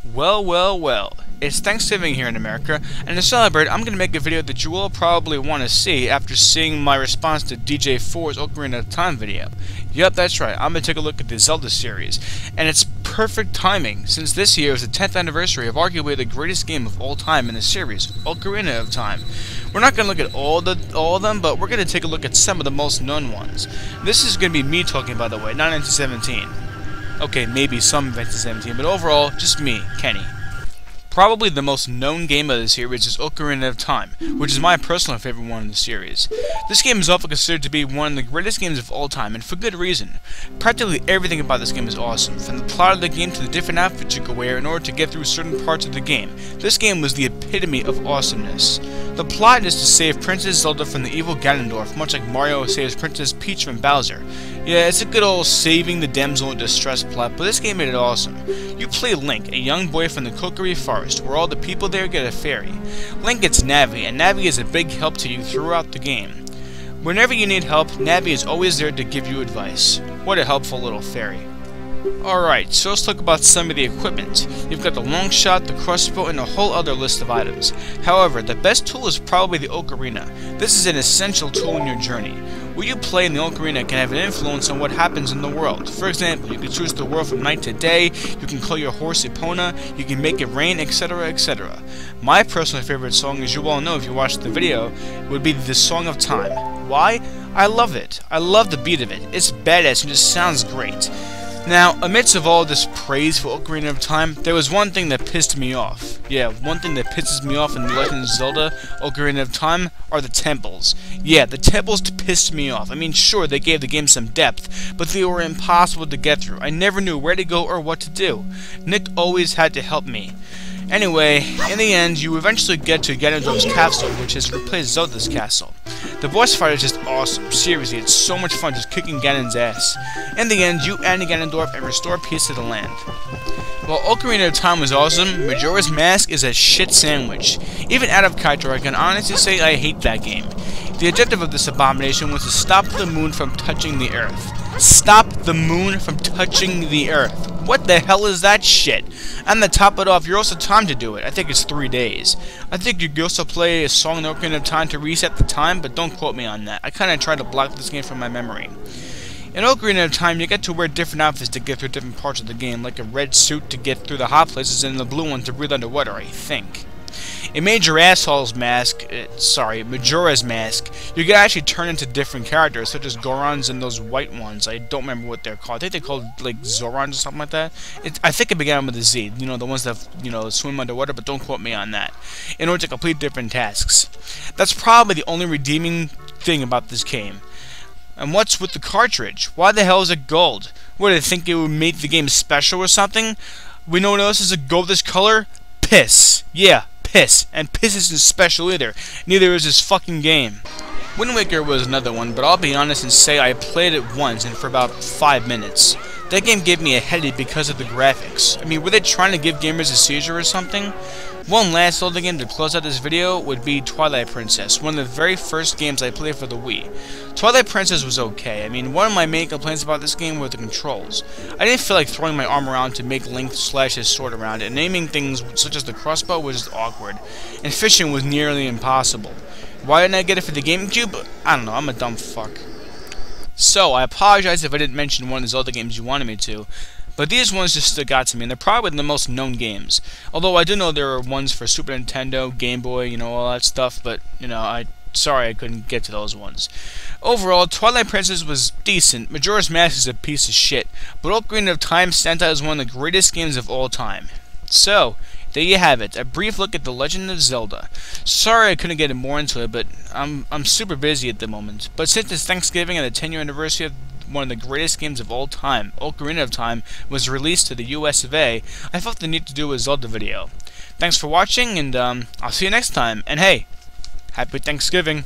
Well, well, well. It's Thanksgiving here in America, and to celebrate, I'm going to make a video that you will probably want to see after seeing my response to DJ4's Ocarina of Time video. Yep, that's right, I'm going to take a look at the Zelda series, and it's perfect timing, since this year is the 10th anniversary of arguably the greatest game of all time in the series, Ocarina of Time. We're not going to look at all of them, but we're going to take a look at some of the most known ones. This is going to be me talking, by the way, not 1917. Okay, maybe some 1917, but overall, just me, Kenny. Probably the most known game of the series is Ocarina of Time, which is my personal favorite one in the series. This game is often considered to be one of the greatest games of all time, and for good reason. Practically everything about this game is awesome, from the plot of the game to the different outfits you can wear in order to get through certain parts of the game. This game was the epitome of awesomeness. The plot is to save Princess Zelda from the evil Ganondorf, much like Mario saves Princess Peach from Bowser. Yeah, it's a good old saving the damsel in distress plot, but this game made it awesome. You play Link, a young boy from the Kokiri Forest, where all the people there get a fairy. Link gets Navi, and Navi is a big help to you throughout the game. Whenever you need help, Navi is always there to give you advice. What a helpful little fairy. Alright, so let's talk about some of the equipment. You've got the long shot, the crossbow, and a whole other list of items. However, the best tool is probably the Ocarina. This is an essential tool in your journey. What you play in the Ocarina can have an influence on what happens in the world. For example, you can choose the world from night to day, you can call your horse Epona, you can make it rain, etc, etc. My personal favorite song, as you all know if you watched the video, would be the Song of Time. Why? I love it. I love the beat of it. It's badass and just sounds great. Now, amidst of all this praise for Ocarina of Time, there was one thing that pissed me off. Yeah, one thing that pisses me off in The Legend of Zelda, Ocarina of Time, are the temples. Yeah, the temples pissed me off. I mean, sure, they gave the game some depth, but they were impossible to get through. I never knew where to go or what to do. Nick always had to help me. Anyway, in the end, you eventually get to Ganondorf's castle, which has replaced Zelda's castle. The boss fight is just awesome. Seriously, it's so much fun just kicking Ganon's ass. In the end, you end Ganondorf and restore peace to the land. While Ocarina of Time was awesome, Majora's Mask is a shit sandwich. Even out of character, I can honestly say I hate that game. The objective of this abomination was to stop the moon from touching the earth. Stop the moon from touching the earth. What the hell is that shit? And to top it off, you're also timed to do it. I think it's 3 days. I think you can also play a song in Ocarina of Time to reset the time, but don't quote me on that. I kinda tried to block this game from my memory. In Ocarina of Time, you get to wear different outfits to get through different parts of the game, like a red suit to get through the hot places and the blue one to breathe underwater, I think. In Majora's Mask, you can actually turn into different characters, such as Gorons and those white ones. I don't remember what they're called. I think they're called, like, Zorons or something like that. I think it began with a Z. You know, the ones that, swim underwater, but don't quote me on that. In order to complete different tasks. That's probably the only redeeming thing about this game. And what's with the cartridge? Why the hell is it gold? What, did they think it would make the game special or something? We know what else is a gold this color? Piss. Yeah. Piss, and piss isn't special either. Neither is this fucking game. Wind Waker was another one, but I'll be honest and say I played it once and for about 5 minutes. That game gave me a headache because of the graphics. I mean, were they trying to give gamers a seizure or something? One last Zelda game to close out this video would be Twilight Princess, one of the very first games I played for the Wii. Twilight Princess was okay. I mean, one of my main complaints about this game were the controls. I didn't feel like throwing my arm around to make Link slash his sword around it, and aiming things such as the crossbow was just awkward, and fishing was nearly impossible. Why didn't I get it for the GameCube? I don't know, I'm a dumb fuck. So, I apologize if I didn't mention one of the Zelda games you wanted me to, but these ones just stuck out to me, and they're probably the most known games. Although I do know there are ones for Super Nintendo, Game Boy, all that stuff, but, sorry I couldn't get to those ones. Overall, Twilight Princess was decent, Majora's Mask is a piece of shit, but Ocarina of Time stands out as one of the greatest games of all time. So, there you have it, a brief look at The Legend of Zelda. Sorry I couldn't get more into it, but I'm super busy at the moment. But since it's Thanksgiving and the 10-year anniversary of one of the greatest games of all time, Ocarina of Time, was released to the US of A, I felt the need to do a Zelda video. Thanks for watching, and I'll see you next time. And hey, happy Thanksgiving!